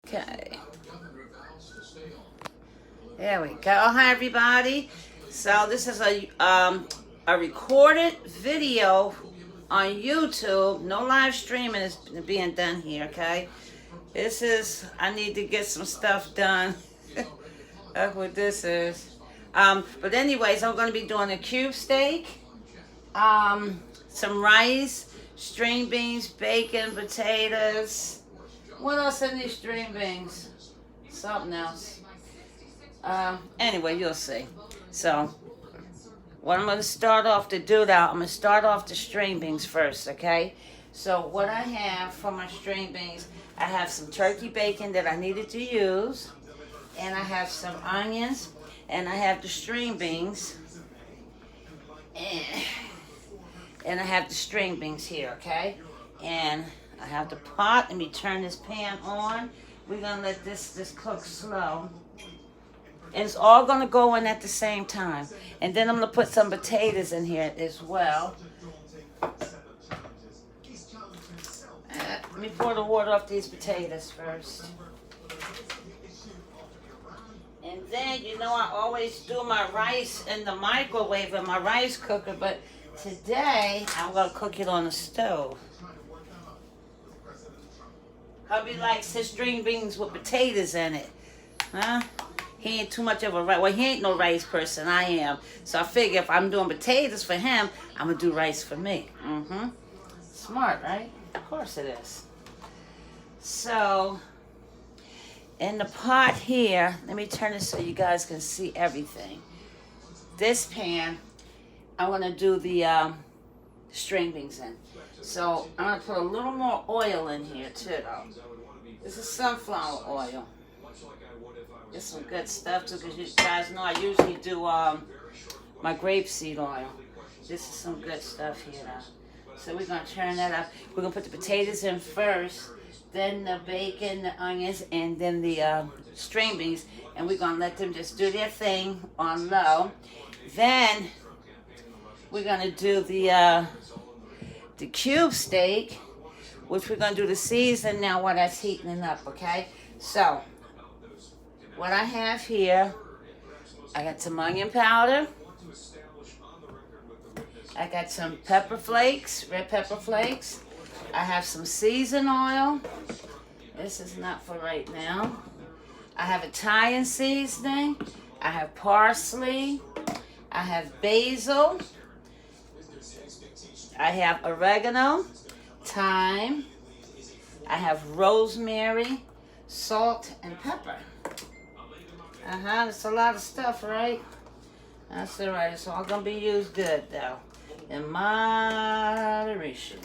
Okay. There we go. Hi, everybody. So this is a recorded video on YouTube. No live streaming is being done here, okay? I need to get some stuff done. That's what this is. But anyways, I'm going to be doing a cube steak, some rice, string beans, bacon, potatoes. What else in these string beans? Something else. Anyway, you'll see. So, what I'm going to start off to do now, I'm going to start off the string beans first, okay? So, what I have for my string beans, I have some turkey bacon that I needed to use, and I have some onions, and I have the string beans, and I have the string beans here, okay? And I have the pot. Let me turn this pan on. We're going to let this cook slow. And it's all going to go in at the same time. And then I'm going to put some potatoes in here as well. Let me pour the water off these potatoes first. And then, you know, I always do my rice in the microwave in my rice cooker. But today, I'm going to cook it on the stove. Hubby likes his string beans with potatoes in it. Huh? He ain't too much of a rice. Well, he ain't no rice person. I am. So I figure if I'm doing potatoes for him, I'm going to do rice for me. Smart, right? Of course it is. So, in the pot here, let me turn this so you guys can see everything. This pan, I'm going to do the string beans in. So, I'm going to put a little more oil in here, too, though. This is sunflower oil. It's some good stuff, too, because you guys know I usually do my grapeseed oil. This is some good stuff here, though. So, we're going to turn that up. We're going to put the potatoes in first, then the bacon, the onions, and then the string beans. And we're going to let them just do their thing on low. Then, we're going to do the cube steak, which we're going to do the season now while that's heating up, okay? So, what I have here, I got some onion powder. I got some pepper flakes, red pepper flakes. I have some seasoned oil. This is not for right now. I have Italian seasoning. I have parsley. I have basil. I have oregano, thyme, I have rosemary, salt, and pepper. That's a lot of stuff, right? That's all right. It's all going to be used good, though, in moderation.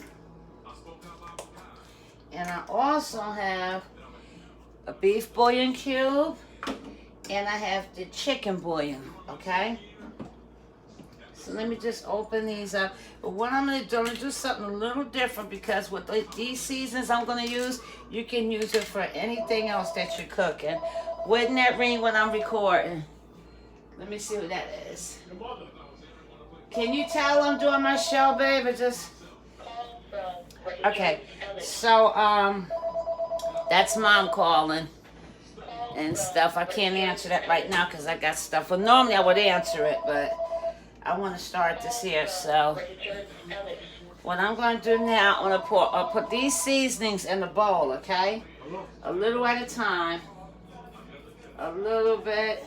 And I also have a beef bouillon cube, and I have the chicken bouillon, okay? So let me just open these up. But what I'm going to do something a little different, because with these seasons I'm going to use, you can use it for anything else that you're cooking. Wouldn't that ring when I'm recording? Let me see what that is. Can you tell I'm doing my show, babe? Or just... Okay. So, that's Mom calling and stuff. I can't answer that right now because I got stuff. Well, normally I would answer it, but I want to start this here. So what I'm going to do now, I'll put these seasonings in the bowl, okay? A little at a time. A little bit.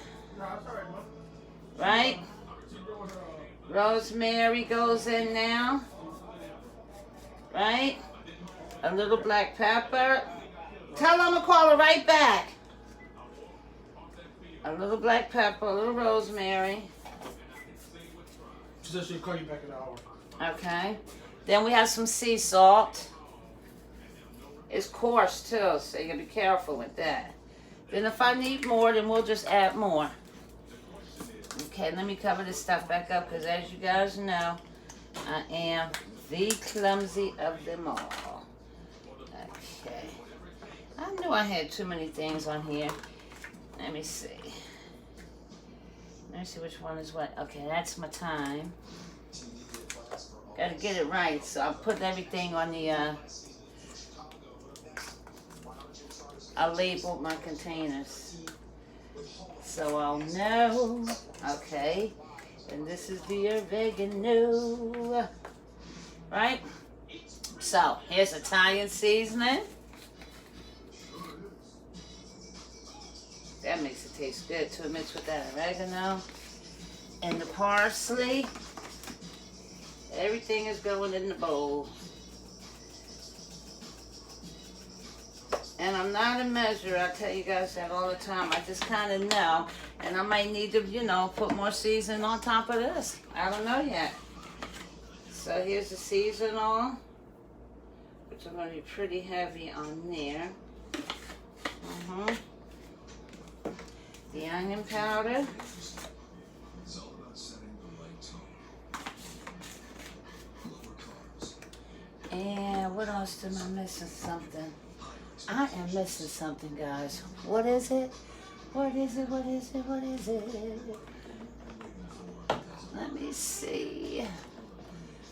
Right? Rosemary goes in now. Right? A little black pepper. Tell them to call her right back. A little black pepper, a little rosemary. She said she'll call you back in an hour. Okay. Then we have some sea salt. It's coarse too, so you gotta be careful with that. Then if I need more, then we'll just add more. Okay, let me cover this stuff back up, because as you guys know, I am the clumsy of them all. Okay. I knew I had too many things on here. Let me see. Let me see which one is what. Okay, that's my time. Gotta get it right, so I'll put everything on the I labeled my containers. So I'll know. Okay. And this is the oregano. Right? So, here's Italian seasoning. That makes it taste good too, mixed with that oregano. And the parsley. Everything is going in the bowl. And I'm not a measurer. I tell you guys that all the time. I just kind of know. And I might need to, you know, put more seasoning on top of this. I don't know yet. So here's the seasonal, which is going to be pretty heavy on there. The onion powder. And what else am I missing? Something. I am missing something, guys. What is it? What is it? What is it? What is it? Let me see.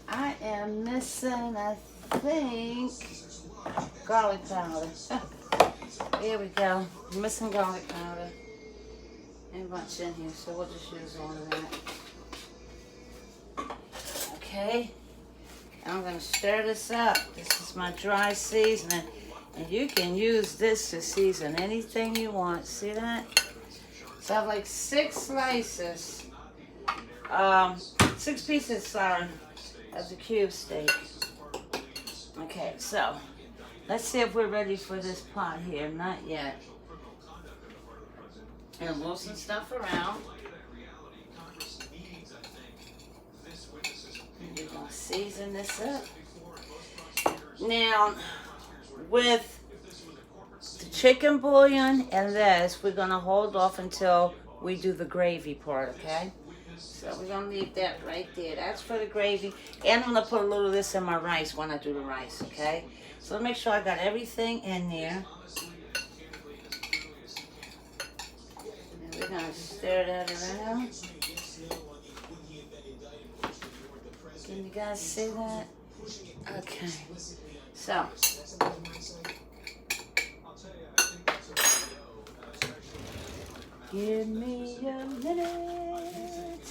I am missing, I think, garlic powder. Here we go. I'm missing garlic powder. Ain't much in here, so we'll just use all of that. Okay. I'm going to stir this up. This is my dry seasoning. And you can use this to season anything you want. See that? So I have like 6 slices. 6 pieces, sorry, of the cube steak. Okay, so let's see if we're ready for this pot here. Not yet. And move some stuff around. We're going to season this up. Now, with the chicken bouillon and this, we're going to hold off until we do the gravy part, okay? So we're going to leave that right there. That's for the gravy. And I'm going to put a little of this in my rice when I do the rice, okay? So make sure I got everything in there. And we're going to stir that around. Can you guys see that? Okay. So. Give me a minute.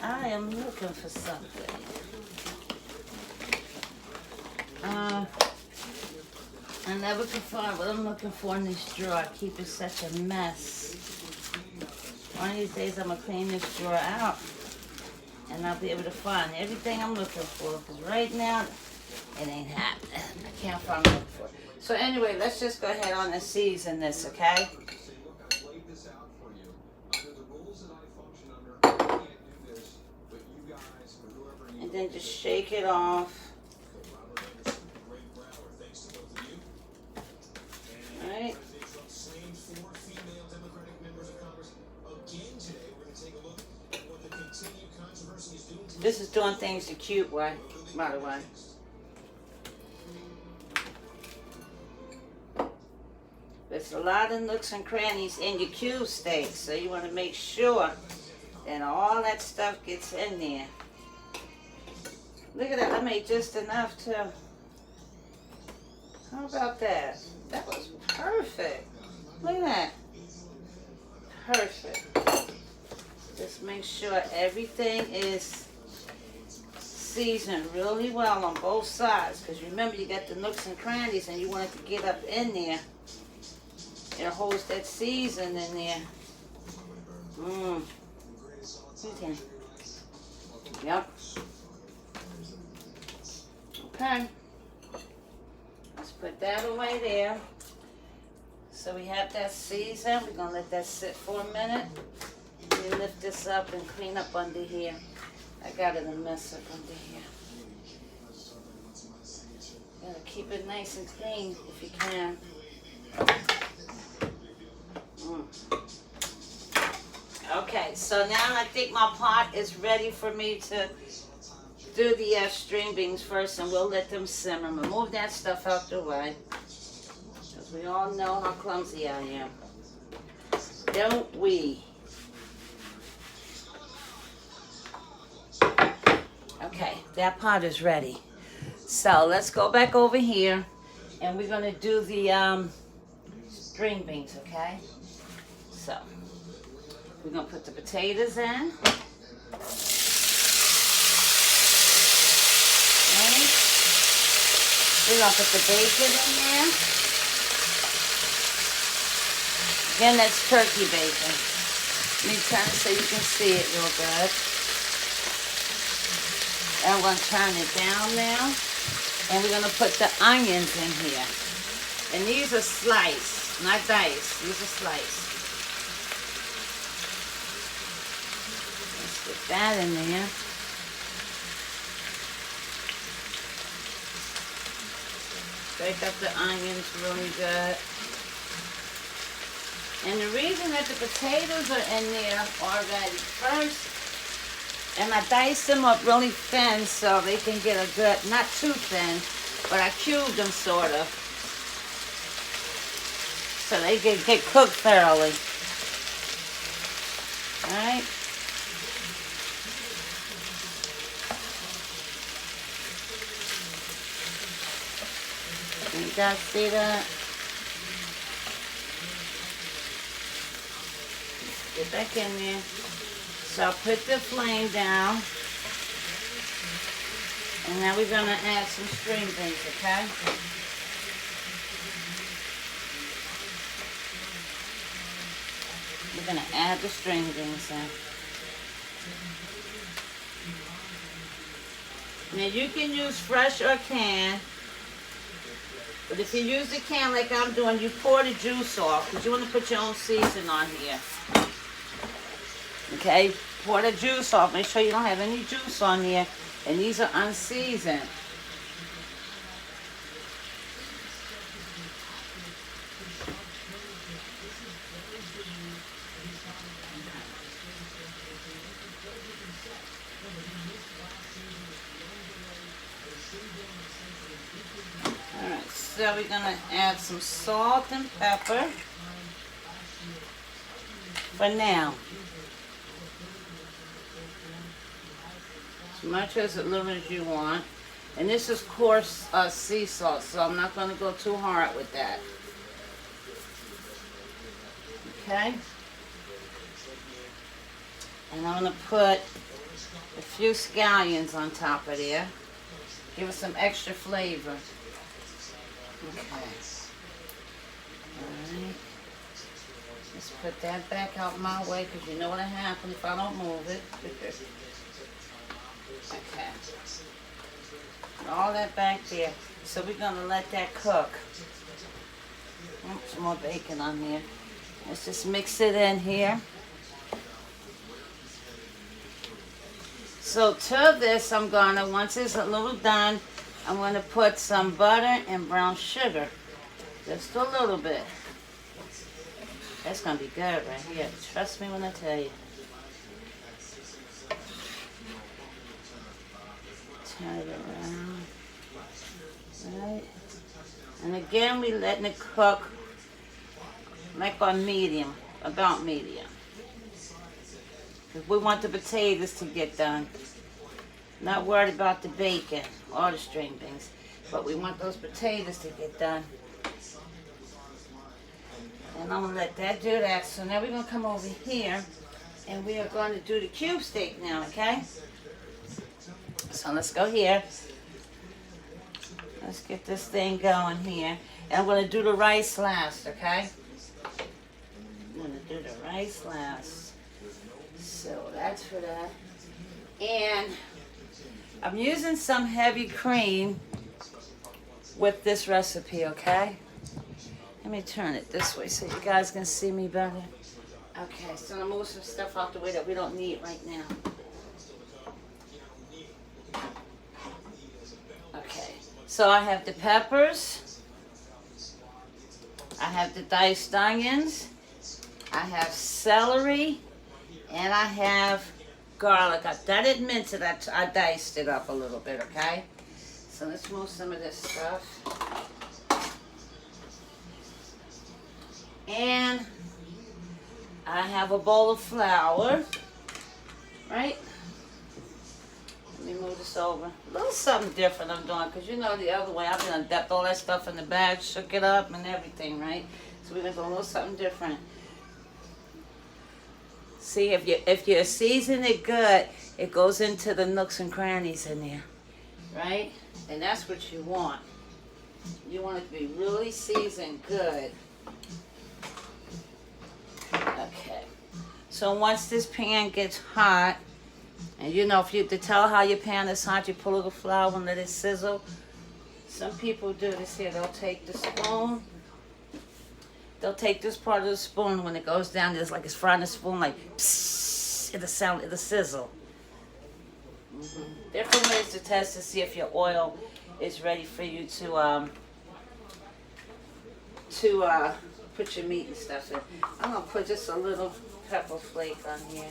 I am looking for something. I never can find what I'm looking for in this drawer. I keep it such a mess. One of these days I'm going to clean this drawer out and I'll be able to find everything I'm looking for. Because right now, it ain't happening. I can't find what I'm looking for. So anyway, let's just go ahead on and season this, okay? And then just shake it off. Alright. This is doing things the cute way, by the way. There's a lot of nooks and crannies in your cube steak, so you want to make sure that all that stuff gets in there. Look at that, I made just enough too. How about that? That was perfect. Look at that. Perfect. Just make sure everything is seasoned really well on both sides, because remember you got the nooks and crannies and you want it to get up in there. It holds that season in there. Yep. Okay. Let's put that away there. So we have that seasoned. We're going to let that sit for a minute. Let me lift this up and clean up under here. I got it a mess up under here. Gotta keep it nice and clean if you can. Okay, so now I think my pot is ready for me to do the string beans first, and we'll let them simmer. Move that stuff out the way, because we all know how clumsy I am. Don't we? Okay, that pot is ready. So let's go back over here And we're gonna do the string beans, okay? So we're gonna put the potatoes in. Right? We're gonna put the bacon in there. Again, that's turkey bacon. Let me turn it so you can see it real good. And I'm gonna turn it down now. And we're gonna put the onions in here. And these are sliced, not diced. These are sliced. Let's get that in there. Break up the onions really good. And the reason that the potatoes are in there already first, and I diced them up really thin so they can get a good, not too thin, but I cubed them sort of, so they can get cooked thoroughly. Alright? You guys see that? Get back in there. So I'll put the flame down. And now we're going to add some string beans, okay? We're going to add the string beans in. Now you can use fresh or canned. But if you use the can like I'm doing, you pour the juice off because you want to put your own seasoning on here. Okay, pour the juice off. Make sure you don't have any juice on here. And these are unseasoned. Alright, so we're going to add some salt and pepper for now. As much as little as you want. And this is coarse sea salt, so I'm not going to go too hard with that. Okay? And I'm going to put a few scallions on top of there. Give it some extra flavor. Okay. Alright. Let's put that back out my way because you know what'll happen if I don't move it. Okay. All that back there. So we're going to let that cook. Some more bacon on here. Let's just mix it in here. So to this, I'm going to, once it's a little done, I'm going to put some butter and brown sugar. Just a little bit. That's going to be good right here. Trust me when I tell you. Turn it around. Right. And again, we letting it cook like on medium, about medium. Because we want the potatoes to get done. Not worried about the bacon or the string beans, but we want those potatoes to get done. And I'm going to let that do that. So now we're going to come over here and we are going to do the cube steak now, okay? So let's go here. Let's get this thing going here. And I'm going to do the rice last, okay? I'm going to do the rice last. So that's for that. And I'm using some heavy cream with this recipe, okay? Let me turn it this way so you guys can see me better. Okay, so I'm going to move some stuff out the way that we don't need right now. Okay, so I have the peppers. I have the diced onions. I have celery. And I have garlic. I didn't mince it. I diced it up a little bit, okay? So let's move some of this stuff. And I have a bowl of flour, right? Let me move this over. A little something different I'm doing, because you know the other way, I've been dumped all that stuff in the bag, shook it up and everything, right? So we're going to do a little something different. See, if you season it good, it goes into the nooks and crannies in there, right? And that's what you want. You want it to be really seasoned good. Okay. So once this pan gets hot, and you know, if you to tell how your pan is hot, you put a little flour and let it sizzle. Some people do this here. They'll take the spoon. They'll take this part of the spoon when it goes down. It's like it's frying the spoon, like psss, it'll sound, it'll sizzle. Different ways to test to see if your oil is ready for you to put your meat and stuff in. I'm gonna put just a little pepper flake on here.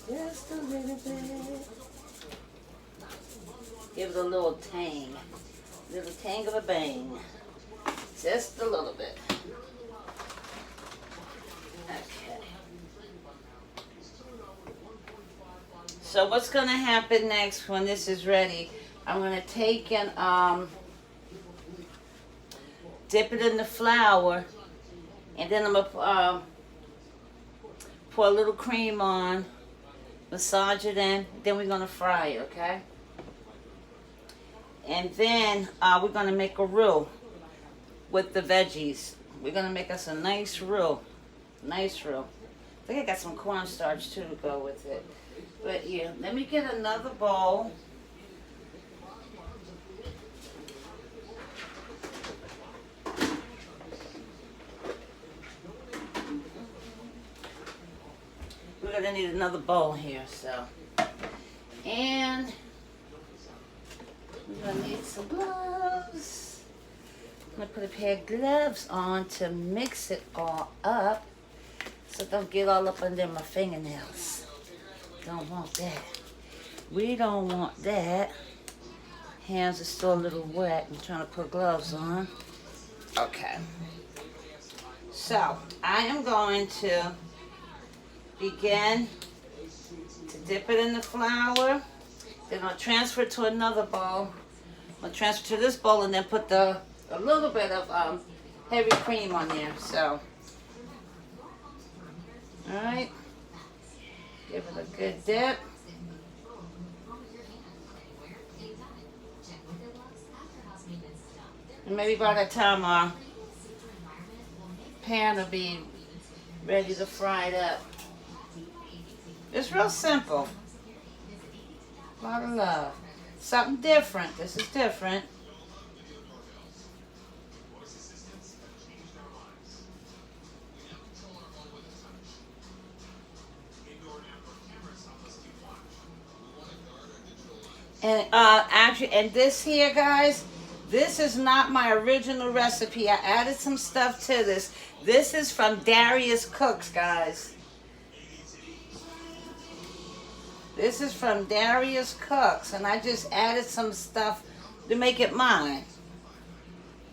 Just a little bit. Give it a little tang. Little tang of a bang. Just a little bit. Okay. So what's gonna happen next when this is ready? I'm gonna take and dip it in the flour, and then I'm gonna pour a little cream on, massage it in, then we're gonna fry it, okay? And then we're gonna make a roux with the veggies. We're gonna make us a nice roux. Nice roux. I think I got some cornstarch too to go with it. But yeah, let me get another bowl. We're gonna need another bowl here, so. And we're gonna need some gloves. I'm gonna put a pair of gloves on to mix it all up so it don't get all up under my fingernails. Don't want that. We don't want that. Hands are still a little wet. I'm trying to put gloves on. Okay. So, I am going to begin to dip it in the flour. Then I'll transfer it to another bowl. I'll transfer to this bowl and then put a little bit of heavy cream on there. So, all right. Give it a good dip. And maybe by the time our pan will be ready to fry it up. It's real simple. A lot of love. Something different. This is different. And actually, and this here, guys, this is not my original recipe. I added some stuff to this. This is from Darius Cooks, guys. This is from Darius Cooks, and I just added some stuff to make it mine.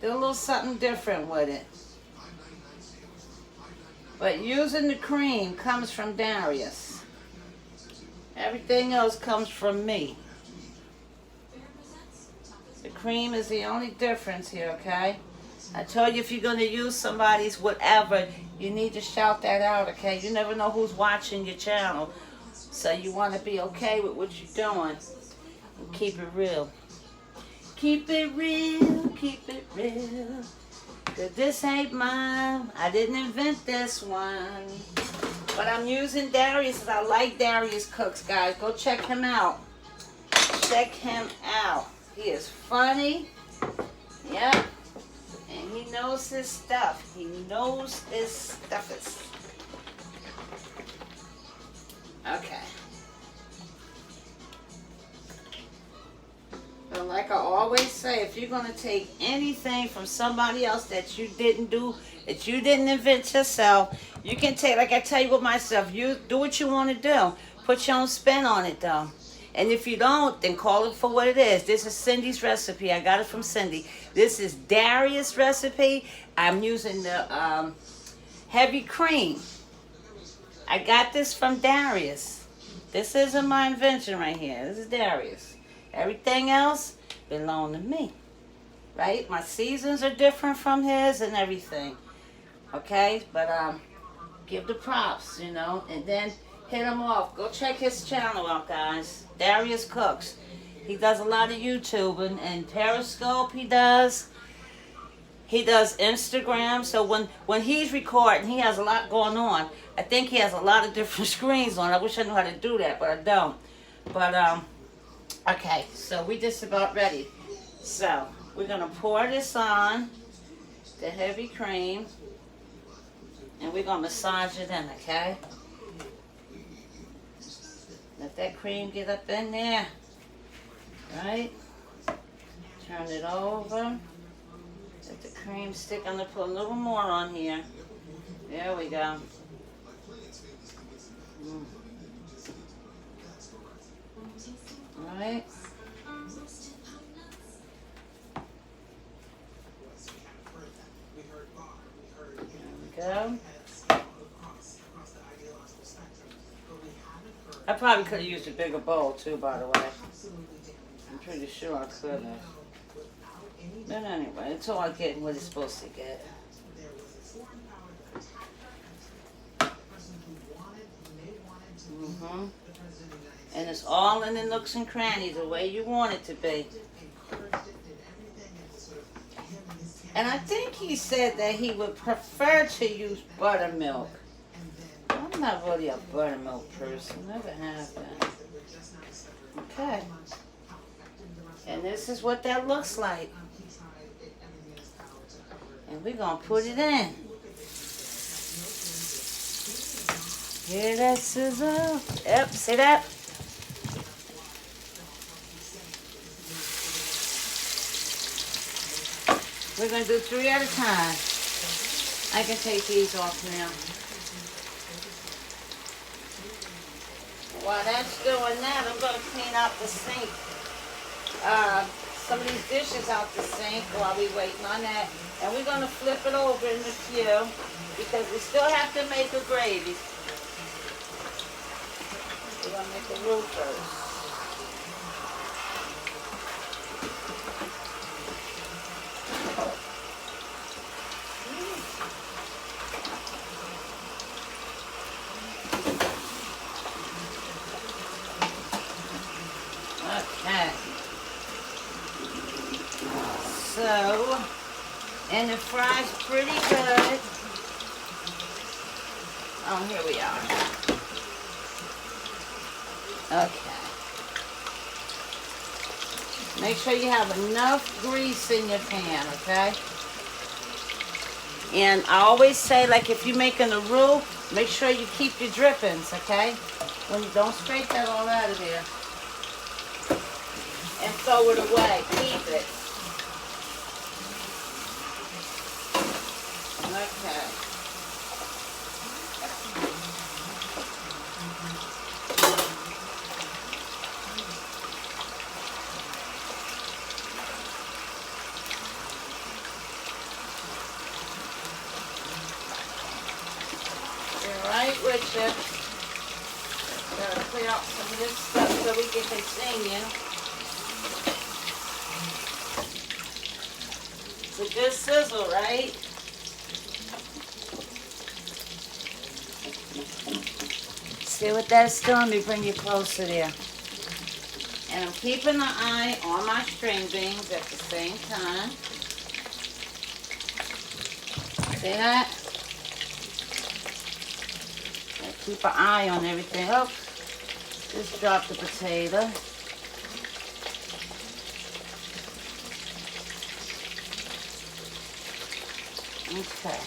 Did a little something different with it. But using the cream comes from Darius. Everything else comes from me. The cream is the only difference here, okay? I told you if you're going to use somebody's whatever, you need to shout that out, okay? You never know who's watching your channel. So you want to be okay with what you're doing. And keep it real. Keep it real, keep it real. 'Cause this ain't mine. I didn't invent this one. But I'm using Darius because I like Darius Cooks, guys. Go check him out. Check him out. He is funny. Yep. And he knows his stuff. He knows his stuff. Okay. But like I always say, if you're going to take anything from somebody else that you didn't do, that you didn't invent yourself, you can take, like I tell you with myself, you do what you want to do. Put your own spin on it, though. And if you don't, then call it for what it is. This is Cindy's recipe. I got it from Cindy. This is Darius' recipe. I'm using the heavy cream. I got this from Darius. This isn't my invention right here. This is Darius. Everything else belong to me. Right? My seasons are different from his and everything. Okay? But give the props, you know, and then hit him off. Go check his channel out, guys. Darius Cooks. He does a lot of YouTube and Periscope he does. He does Instagram. So when he's recording, he has a lot going on. I think he has a lot of different screens on. I wish I knew how to do that, but I don't. But, okay, so we just about ready. So, we're going to pour this on, the heavy cream, and we're going to massage it in, okay? Let that cream get up in there, right? Turn it over. Let the cream stick. I'm going to put a little more on here. There we go. All right. There we go. I probably could have used a bigger bowl too, by the way. I'm pretty sure I could have. But anyway, it's all getting what it's supposed to get. And it's all in the nooks and crannies the way you want it to be. And I think he said that he would prefer to use buttermilk. I'm not really a buttermilk person. Never have been. Okay. And this is what that looks like. And we're going to put it in. Hear that sizzle? Yep, see that? We're going to do 3 at a time. I can take these off now. While that's doing that, I'm going to clean out the sink. Some of these dishes out the sink while we're waiting on that. And we're going to flip it over in a few because we still have to make a gravy. We're going to make the roux first. Okay. So, and it fries pretty good. Oh, here we are. Okay. Make sure you have enough grease in your pan, okay? And I always say, like, if you're making a roux, make sure you keep your drippings, okay? When you don't scrape that all out of there. And throw it away. Keep it. Okay. You're right with you. Gotta clear out some of this stuff so we can continue. It's a good sizzle, right? See what that's doing? Let me bring you closer there. And I'm keeping an eye on my string beans at the same time. See that? Gotta keep an eye on everything. Oh, just dropped the potato. Okay.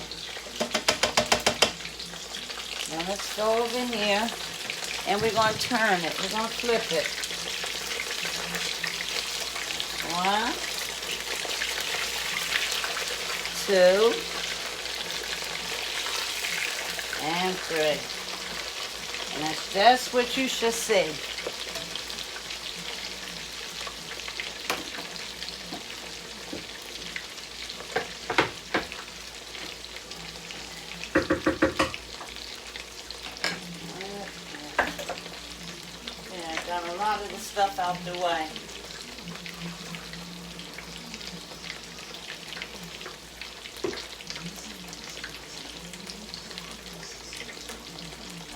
Now let's go over here and we're going to turn it. We're going to flip it. 1, 2, and 3. And that's just what you should see. lot of the stuff out the way.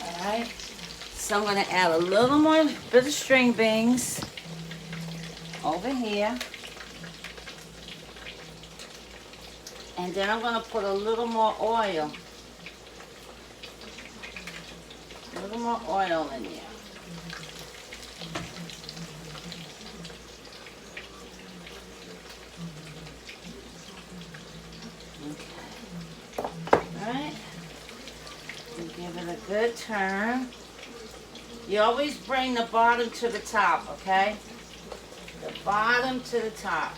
Alright, so I'm going to add a little more bit of string beans over here. And then I'm going to put a little more oil. A little more oil in there. Okay. Alright. Give it a good turn. You always bring the bottom to the top, okay? The bottom to the top.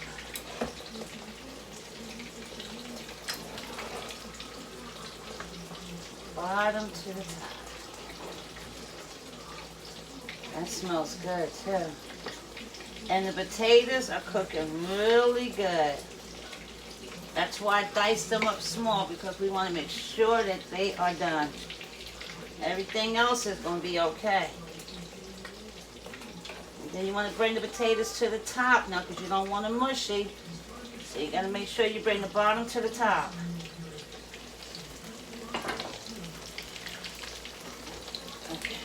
Bottom to the top. That smells good too. And the potatoes are cooking really good. That's why I diced them up small, because we want to make sure that they are done. Everything else is going to be okay. And then you want to bring the potatoes to the top now, because you don't want them mushy. So you got to make sure you bring the bottom to the top. Okay.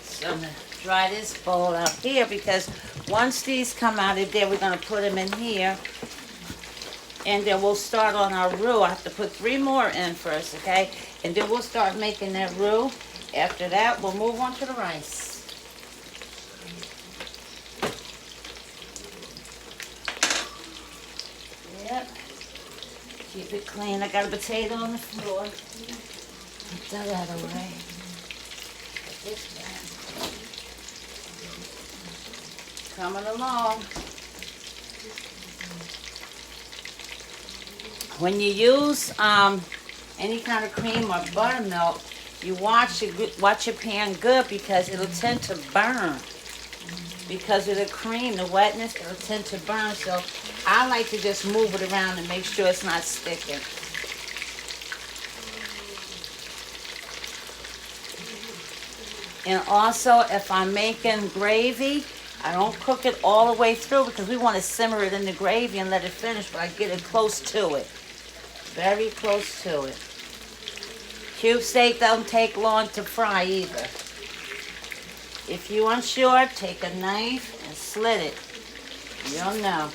So I'm going to dry this bowl out here, because once these come out of there, we're going to put them in here. And then we'll start on our roux. I have to put 3 more in first, okay? And then we'll start making that roux. After that, we'll move on to the rice. Yep. Keep it clean. I got a potato on the floor. Put that out of the way. Put this back. Coming along. When you use any kind of cream or buttermilk, you watch your pan good, because it'll tend to burn. Because of the cream, the wetness, it'll tend to burn. So I like to just move it around and make sure it's not sticking. And also, if I'm making gravy, I don't cook it all the way through, because we want to simmer it in the gravy and let it finish, but I get it close to it. Very close to it. Cube steak don't take long to fry either. If you're unsure, take a knife and slit it. You'll know.